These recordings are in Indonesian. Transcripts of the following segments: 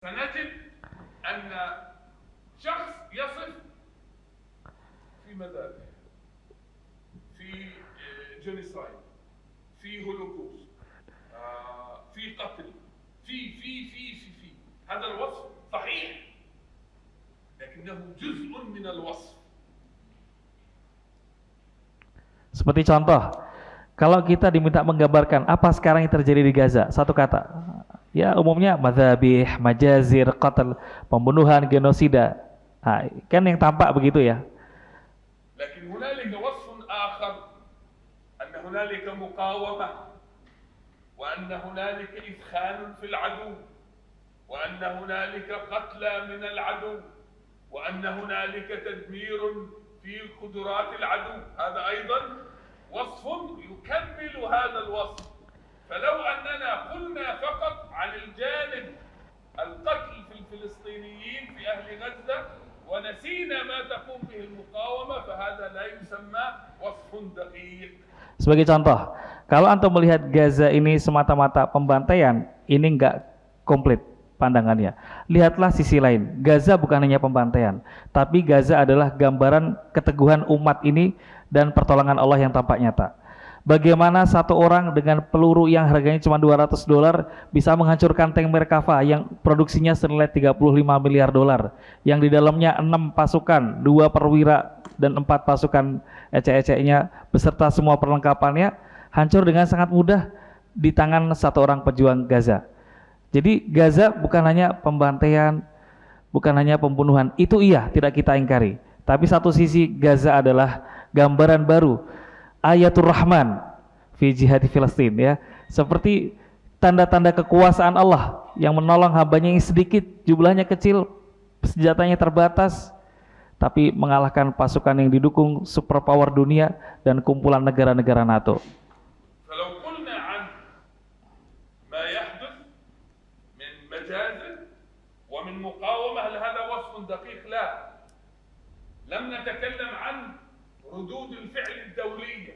فنجد أن شخص يصف في مذابح، في جينيسايد، في هولوكوست، في قتل، في هذا الوصف صحيح، لكنه جزء من الوصف. Seperti contoh, kalau kita diminta menggambarkan apa sekarang yang terjadi di Gaza, satu kata, ya umumnya madzabih, majazir, qatl, pembunuhan, genosida. Nah, kan yang tampak begitu ya. لكن هنالك وصف آخر، أن هنالك مقاومة، وأن هنالك إدخال في العدو، وأن هنالك قتلى من العدو، وأن هنالك تدمير في قدرات العدو. هذا أيضا وصف يكمل هذا الوصف. فلو أننا قلنا فقط عن الجانب القتل في الفلسطينيين في أهل غزة ونسينا ما تقوم به المقاومة فهذا لا يسمى وصف دقيق. Sebagai contoh, kalau antum melihat Gaza ini semata-mata pembantaian, ini enggak komplit pandangannya. Lihatlah sisi lain. Gaza bukan hanya pembantaian, tapi Gaza adalah gambaran keteguhan umat ini dan pertolongan Allah yang tampak nyata. Bagaimana satu orang dengan peluru yang harganya cuma $200 bisa menghancurkan tank Merkava yang produksinya senilai $35 miliar, yang di dalamnya 6 pasukan, 2 perwira dan 4 pasukan ecek-eceknya beserta semua perlengkapannya hancur dengan sangat mudah di tangan satu orang pejuang Gaza. Jadi Gaza bukan hanya pembantaian, bukan hanya pembunuhan, itu iya tidak kita ingkari. Tapi satu sisi Gaza adalah gambaran baru, ayatul Rahman fi jihad Filistin, ya, seperti tanda-tanda kekuasaan Allah yang menolong hambanya yang sedikit, jumlahnya kecil, senjatanya terbatas, tapi mengalahkan pasukan yang didukung superpower dunia dan kumpulan negara-negara NATO. فلو قلنا عن ما يحدث من مجازر ومن مقاومة هل هذا وصف دقيق؟ لا. لم نتكلم عن ردود الفعل الدولية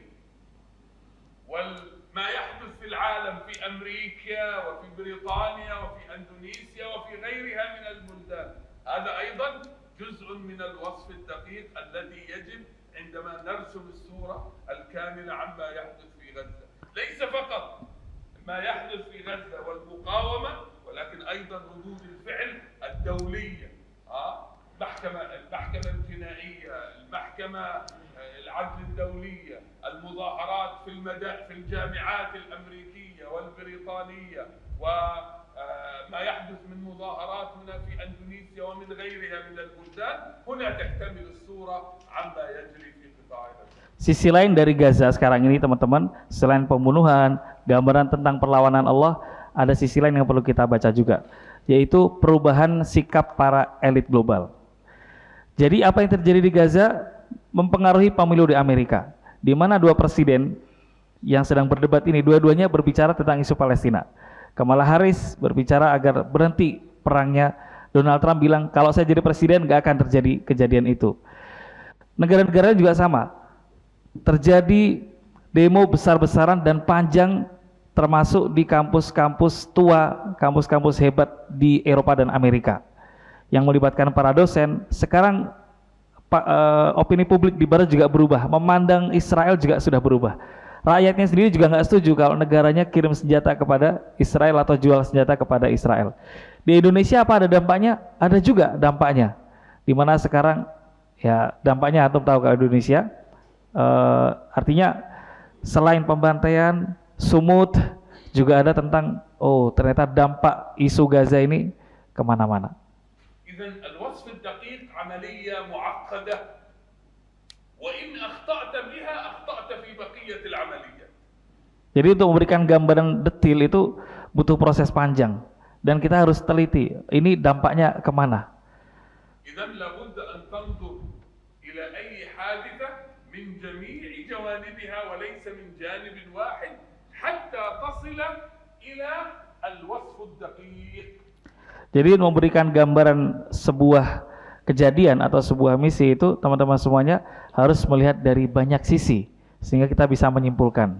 وما يحدث في العالم في أمريكا وفي بريطانيا وفي أندونيسيا وفي غيرها من البلدان. هذا أيضا جزء من الوصف الدقيق الذي يجب عندما نرسم الصورة الكاملة عما يحدث في غزة. ليس فقط ما يحدث في غزة والمقاومة، ولكن أيضا ردود الفعل الدولية. المحكمة الجنائية، المحكمة العدل الدولية، المظاهرات في الجامعات الأمريكية والبريطانية، وما يحدث من مظاهرات هنا في أندونيسيا ومن غيرها من البلدان. هنا تكتمل الصورة عما يجري في قطاع غزة. Sisi lain dari Gaza sekarang ini teman-teman, selain pembunuhan, gambaran tentang perlawanan Allah, ada sisi lain yang perlu kita baca juga, yaitu perubahan sikap para elit global. Jadi apa yang terjadi di Gaza mempengaruhi pemilu di Amerika, di mana 2 presiden yang sedang berdebat ini, dua-duanya berbicara tentang isu Palestina. Kamala Harris berbicara agar berhenti perangnya. Donald Trump bilang kalau saya jadi presiden gak akan terjadi kejadian itu. Negara-negara juga sama. Terjadi demo besar-besaran dan panjang, termasuk di kampus-kampus tua, kampus-kampus hebat di Eropa dan Amerika, yang melibatkan para dosen. Sekarang opini publik di Barat juga berubah, memandang Israel juga sudah berubah. Rakyatnya sendiri juga nggak setuju kalau negaranya kirim senjata kepada Israel atau jual senjata kepada Israel. Di Indonesia apa ada dampaknya? Ada juga dampaknya. Dimana sekarang ya dampaknya antum tahu kalau Indonesia, artinya selain pembantaian, sumut, juga ada tentang ternyata dampak isu Gaza ini kemana-mana. إذن الوصف الدقيق عملية معقدة، وإن أخطأت بها أخطأت في بقية العملية. Jadi untuk memberikan gambaran detail itu butuh proses panjang dan kita harus teliti ini dampaknya kemana. إذن لابد أن تنظر إلى أي حادثة من جميع جوانبها وليس من جانب واحد حتى تصل إلى الوصف الدقيق. Jadi memberikan gambaran sebuah kejadian atau sebuah misi itu teman-teman semuanya harus melihat dari banyak sisi sehingga kita bisa menyimpulkan.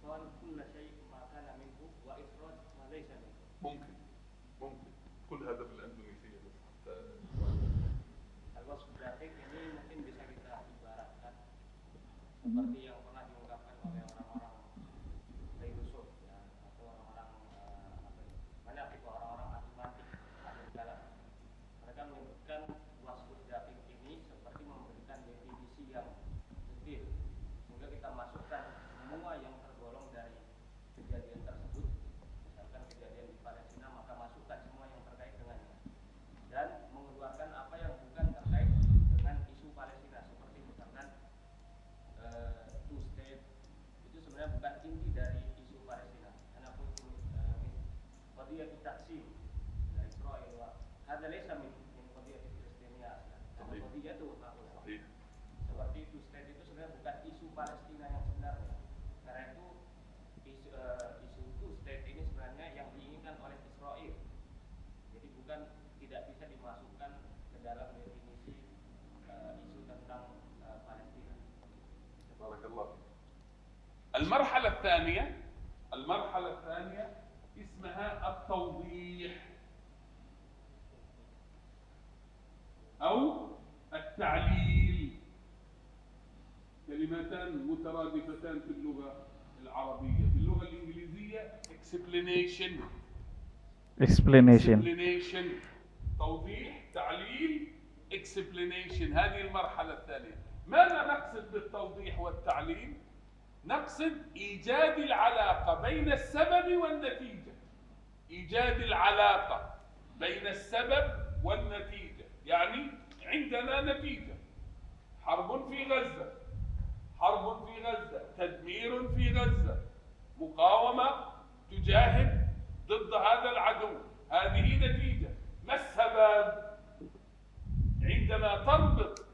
إدخال كل شيء ما كان منه وإخراج ما ليس منه. ممكن كل هذا بالأندونيسية بس حتى Al-wasf daqiq ini mungkin bisa kita ibaratkan seperti yang pernah diungkapkan oleh orang-orang filosof ya, atau orang-orang banyak itu orang-orang matematik ahli kalam. Mereka menyebutkan wasf daqiq ini seperti memberikan definisi yang detail sehingga kita masukkan semua yang tergolong dari kejadian tersebut. Misalkan kejadian di Palestina, maka masukkan semua yang terkait dengannya dan mengeluarkan apa yang bukan terkait dengan isu Palestina, seperti misalkan two state itu sebenarnya bukan inti dari isu Palestina. Karena qadiyat taksim dari Israel wa hadza laysa min qadiyat Palestina aslan. Qadiyat itu seperti two state itu sebenarnya bukan isu Palestina yang sebenarnya. Karena itu isu two state ini sebenarnya yang diinginkan oleh Israel. Jadi bukan tidak bisa dimasukkan ke dalam definisi isu tentang Palestina. بارك الله فيك. المرحلة الثانية اسمها التوضيح أو التعليل، كلمتان مترادفتان في اللغة العربية. في اللغة الإنجليزية explanation، توضيح، تعليل، explanation. هذه المرحلة الثانية. ماذا نقصد بالتوضيح والتعليل؟ نقصد إيجاد العلاقة بين السبب والنتيجة. إيجاد العلاقة بين السبب والنتيجة، يعني عندنا نتيجة، حرب في غزة، تدمير في غزة، مقاومة تجاهد ضد هذا العدو، هذه نتيجة. ما السبب؟ عندما تربط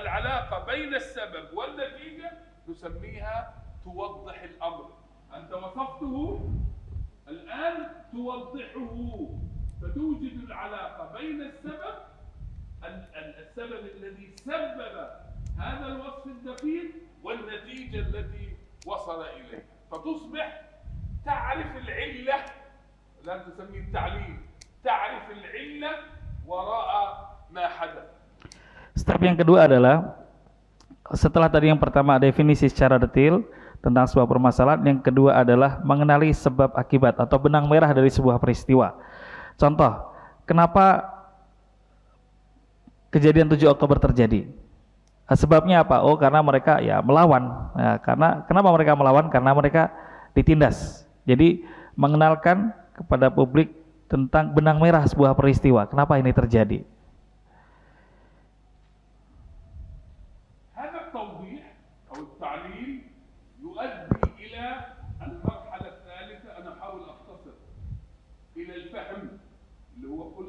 العلاقة بين السبب والنتيجة نسميها توضح الأمر. أنت وصفته، الآن توضحه، فتوجد العلاقة بين السبب الذي سبب هذا الوصف الدقيق والنتيجة التي وصل إليها، فتصبح تعرف العلة، لا تسمي التعليل، تعرف العلة وراء ما حدث. Step yang kedua adalah setelah tadi yang pertama definisi secara detail tentang sebuah permasalahan, yang kedua adalah mengenali sebab akibat atau benang merah dari sebuah peristiwa. Contoh, kenapa kejadian 7 Oktober terjadi? Sebabnya apa? Oh, karena mereka ya melawan. Ya, kenapa mereka melawan? Karena mereka ditindas. Jadi mengenalkan kepada publik tentang benang merah sebuah peristiwa. Kenapa ini terjadi?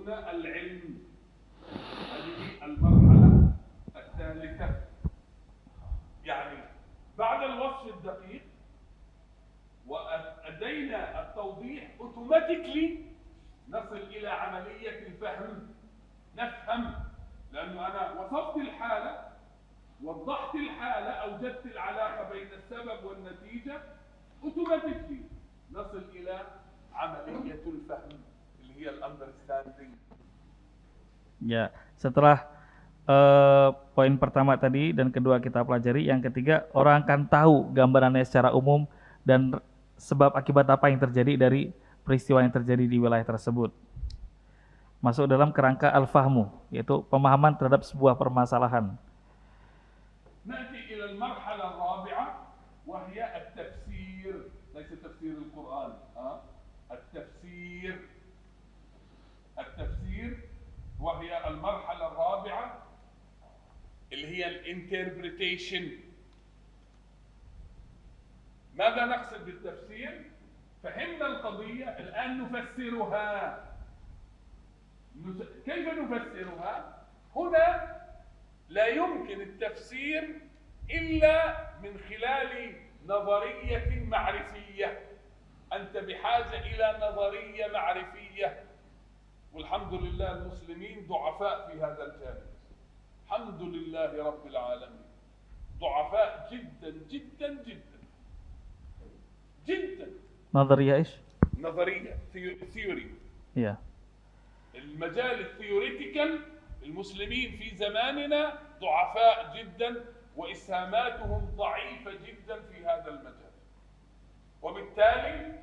العلم. هذه المرحلة الثالثة. يعني بعد الوصف الدقيق وأدينا التوضيح، اوتوماتيكلي نصل إلى عملية الفهم. نفهم، لأنه أنا وصفت الحالة، وضحت الحالة، أوجدت العلاقة بين السبب والنتيجة، اوتوماتيكلي نصل إلى عملية الفهم اللي هي الأندرستاندينج. Ya, setelah poin pertama tadi dan kedua kita pelajari, yang ketiga orang akan tahu gambarannya secara umum dan sebab akibat apa yang terjadi dari peristiwa yang terjadi di wilayah tersebut. Masuk dalam kerangka al-fahmu, yaitu pemahaman terhadap sebuah permasalahan. نأتي إلى المرحلة الرابعة وهي التفسير، ليس تفسير القرآن، التفسير وهي المرحلة الرابعة اللي هي الانتربريتيشن. ماذا نقصد بالتفسير؟ فهمنا القضية، الآن نفسرها. كيف نفسرها؟ هنا لا يمكن التفسير إلا من خلال نظرية معرفية. أنت بحاجة إلى نظرية معرفية، والحمد لله المسلمين ضعفاء في هذا الجانب. الحمد لله رب العالمين، ضعفاء جدا جدا جدا. نظرية إيش؟ نظرية ثيوري. Iya. المجال الثيوريتيكال المسلمين في زماننا ضعفاء جدا وإسهاماتهم ضعيفة جدا في هذا المجال، وبالتالي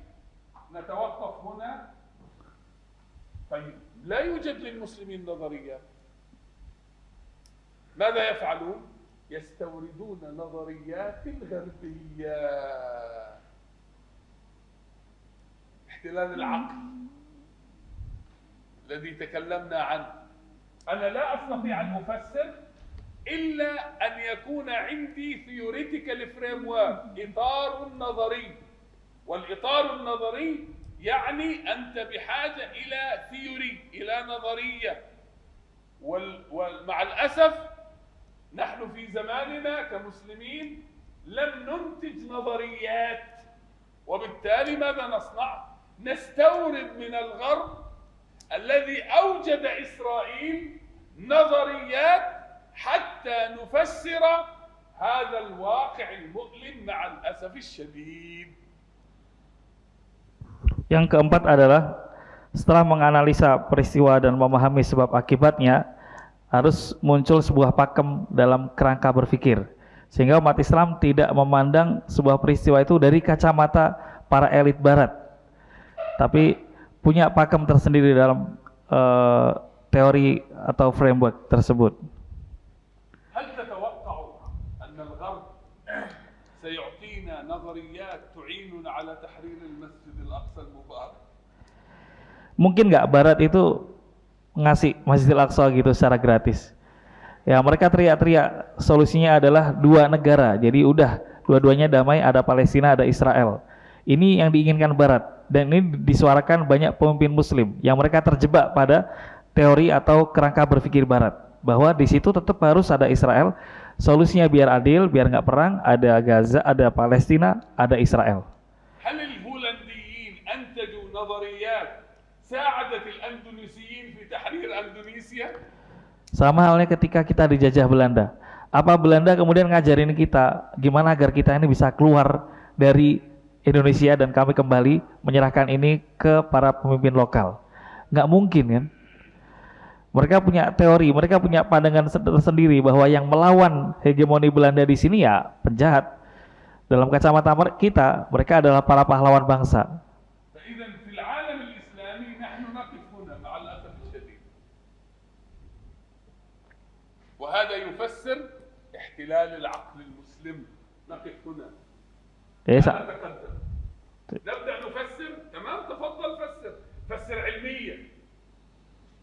نتوقف هنا. طيب لا يوجد للمسلمين نظريات، ماذا يفعلون؟ يستوردون نظريات الغربية، احتلال العقل الذي تكلمنا عنه. أنا لا أستطيع أن أفسر إلا أن يكون عندي theoretical framework، إطار نظري، والإطار النظري يعني أنت بحاجة إلى ثيوري، إلى نظرية. ومع الأسف نحن في زماننا كمسلمين لم ننتج نظريات، وبالتالي ماذا نصنع؟ نستورد من الغرب الذي أوجد إسرائيل نظريات حتى نفسر هذا الواقع المؤلم مع الأسف الشديد. Yang keempat adalah setelah menganalisa peristiwa dan memahami sebab akibatnya, harus muncul sebuah pakem dalam kerangka berpikir, sehingga umat Islam tidak memandang sebuah peristiwa itu dari kacamata para elit barat, tapi punya pakem tersendiri dalam teori atau framework tersebut. هل تتوقع أن الغرب سيعطينا نظريات تعيننا على تحرير المسجد الأقصى المبارك؟ Mungkin nggak Barat itu ngasih Masjidil Aqsa gitu secara gratis. Ya mereka teriak-teriak solusinya adalah dua negara. Jadi udah dua-duanya damai, ada Palestina, ada Israel. Ini yang diinginkan Barat, dan ini disuarakan banyak pemimpin Muslim yang mereka terjebak pada teori atau kerangka berpikir Barat, bahwa di situ tetap harus ada Israel. Solusinya biar adil, biar nggak perang, ada Gaza, ada Palestina, ada Israel. هل الهولنديين أنتجوا نظريات ساعدت الأندونيسيين في تحرير أندونيسيا؟ Sama halnya ketika kita dijajah Belanda. Apa Belanda kemudian ngajarin kita gimana agar kita ini bisa keluar dari Indonesia dan kami kembali menyerahkan ini ke para pemimpin lokal? Nggak mungkin kan? Mereka punya teori, mereka punya pandangan sendiri bahwa yang melawan hegemoni Belanda di sini ya penjahat. Dalam kacamata kita, mereka adalah para pahlawan bangsa. فإذا في العالم الإسلامي نحن نقف هنا مع الأسف الشديد، وهذا يفسر احتلال العقل المسلم. نقف هنا نتقدم، نبدأ نفسر. تمام، تفضل فسر، فسر علميا،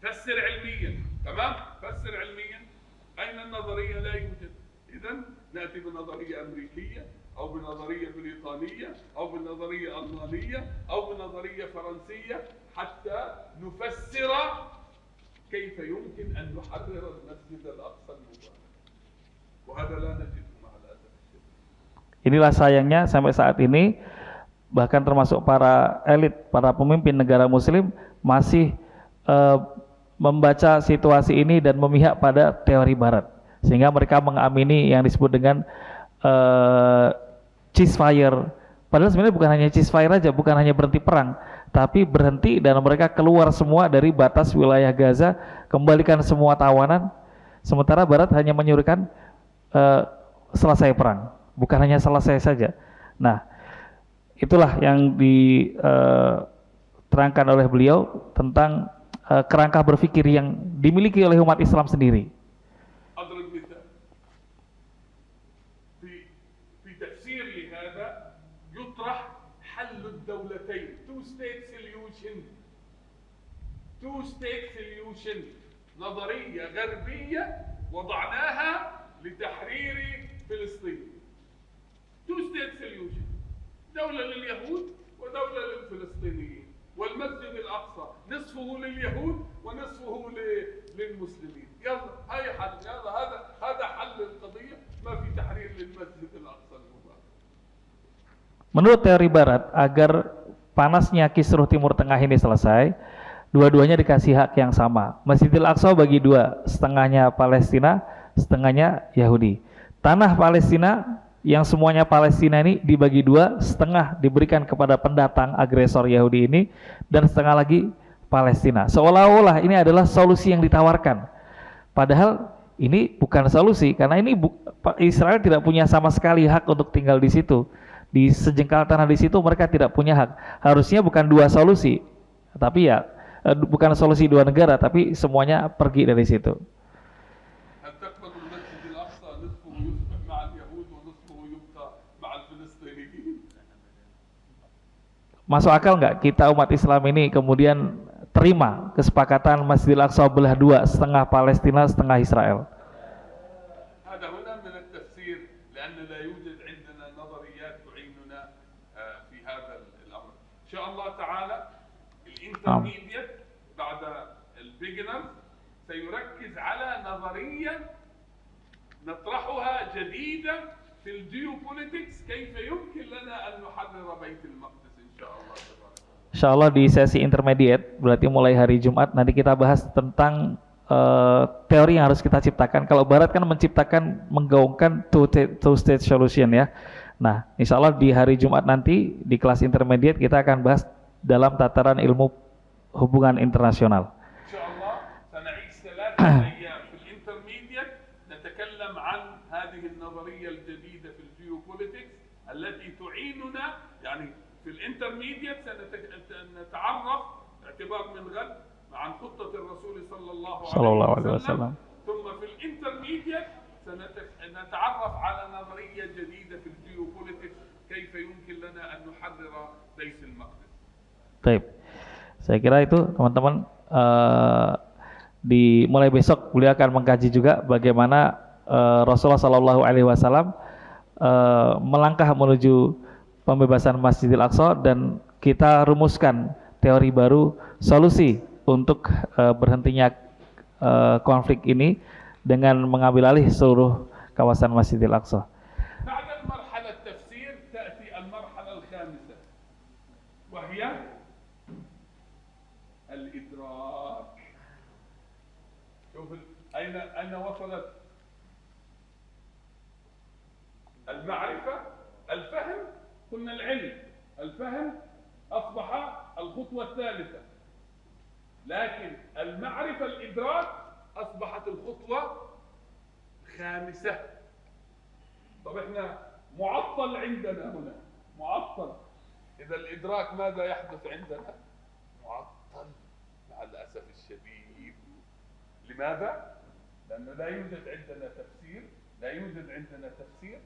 فسر علميا. تمام، فسر علميا. أين النظرية؟ لا يوجد. إذا نأتي بنظرية أمريكية أو بنظرية بريطانية أو بنظرية ألمانية أو بنظرية فرنسية حتى نفسر كيف يمكن أن نحرر المسجد الأقصى المبارك، وهذا لا نجده مع الأسف الشديد. Inilah sayangnya sampai saat ini bahkan termasuk para elit, para pemimpin negara Muslim masih membaca situasi ini dan memihak pada teori Barat, sehingga mereka mengamini yang disebut dengan ceasefire. Padahal sebenarnya bukan hanya ceasefire aja, bukan hanya berhenti perang, tapi berhenti dan mereka keluar semua dari batas wilayah Gaza, kembalikan semua tawanan. Sementara Barat hanya menyuruhkan selesai perang, bukan hanya selesai saja. Nah, itulah yang diterangkan oleh beliau tentang kerangka berpikir yang dimiliki oleh umat Islam sendiri. two-state solution نظرية غربية وضعناها لتحرير فلسطين. two-state solution، دولة لليهود ودولة للفلسطينيين، والمسجد الأقصى نصفه لليهود ونصفه للمسلمين. يلا هاي حل، يلا هذا حل القضية، ما في تحرير للمسجد الأقصى المبارك. Menurut teori Barat, agar panasnya kisruh Timur Tengah ini selesai, dua-duanya dikasih hak yang sama. Masjidil Aqsa bagi dua, setengahnya Palestina, setengahnya Yahudi. Tanah Palestina yang semuanya Palestina ini dibagi dua, setengah diberikan kepada pendatang agresor Yahudi ini dan setengah lagi Palestina. Seolah-olah ini adalah solusi yang ditawarkan. Padahal ini bukan solusi, karena ini Israel tidak punya sama sekali hak untuk tinggal di situ. Di sejengkal tanah di situ mereka tidak punya hak. Harusnya bukan dua solusi, tapi ya bukan solusi dua negara, tapi semuanya pergi dari situ. هل تقبل المسجد الأقصى نصفه يصبح مع اليهود ونصفه يبقى مع الفلسطينيين؟ Masuk akal nggak kita umat Islam ini kemudian terima kesepakatan Masjidil Aqsa belah dua, setengah Palestina, setengah Israel? هذا هنا من التفسير لأن لا يوجد عندنا نظريات تعيننا في هذا الأمر. إن شاء الله تعالى الانترميديت بعد البيجنرز سيركز على نظرية نطرحها جديدة في الجيوبوليتكس كيف يمكن لنا أن نحرر بيت المقدس إن شاء الله. Insya Allah di sesi intermediate, berarti mulai hari Jumat nanti kita bahas tentang teori yang harus kita ciptakan. Kalau Barat kan menciptakan, menggaungkan two-state solution ya. Nah, insya Allah di hari Jumat nanti di kelas intermediate kita akan bahas dalam tataran ilmu hubungan internasional. إن شاء الله سنعيش 3 أيام في الانترميديت نتكلم عن هذه النظرية الجديدة في الجيوبوليتكس التي تعيننا، يعني في الانترميديت سنتعرف اعتبار من غد عن خطة الرسول صلى الله عليه وسلم، ثم في الانترميديت سنتعرف على نظرية جديدة في الجيوبوليتكس كيف يمكن لنا أن نحرر بيت المقدس. Baik, saya kira itu teman-teman, di mulai besok beliau akan mengkaji juga bagaimana Rasulullah Shallallahu Alaihi Wasallam melangkah menuju pembebasan Masjidil Aqsa dan kita rumuskan teori baru solusi untuk berhentinya konflik ini dengan mengambil alih seluruh kawasan Masjidil Aqsa. بعد المرحلة التفسير تأتي المرحلة الخامسة وهي الإدراك. شوف أين وصلت المعرفة، الفهم، قلنا العلم، الفهم أصبح الخطوة الثالثة، لكن المعرفة الإدراك أصبحت الخطوة الخامسة. طب احنا معطل عندنا هنا، معطل. إذا الإدراك ماذا يحدث عندنا؟ معطل مع الأسف الشديد. لماذا؟ لأنه لا يوجد عندنا تفسير، لا يوجد عندنا تفسير،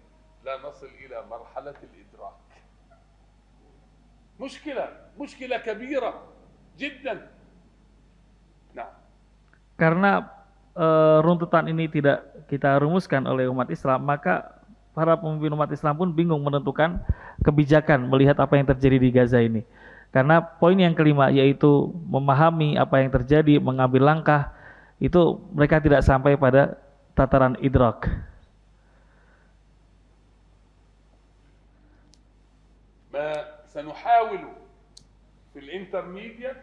لا نصل إلى مرحلة الإدراك. مشكلة كبيرة جدا. نعم. Karena runtutan ini tidak kita rumuskan oleh umat Islam, maka para pemimpin umat Islam pun bingung menentukan kebijakan melihat apa yang terjadi di Gaza ini. Karena poin yang kelima yaitu memahami apa yang terjadi, mengambil langkah, itu mereka tidak sampai pada tataran idrak. سنحاول في الانترميديت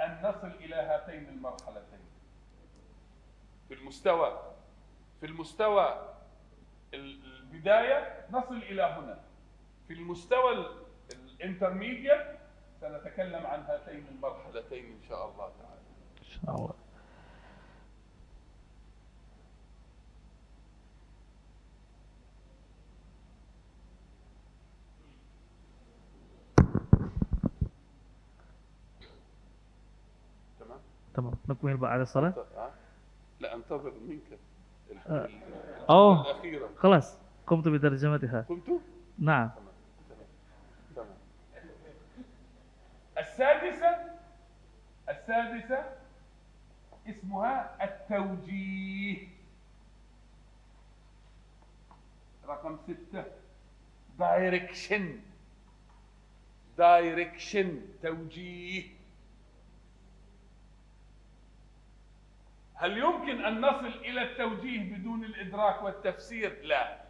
أن نصل إلى هاتين المرحلتين. في المستوى البداية نصل إلى هنا. في المستوى الانترميديت سنتكلم عن هاتين المرحلتين إن شاء الله تعالى. إن شاء الله. تمام. نكمل بعد الصلاة. لا انتظر منك الأخيرة. خلاص قمت بترجمتها. قمت؟ نعم. تمام. السادسة اسمها التوجيه. رقم 6 دايركشن توجيه. هل يمكن أن نصل إلى التوجيه بدون الإدراك والتفسير؟ لا.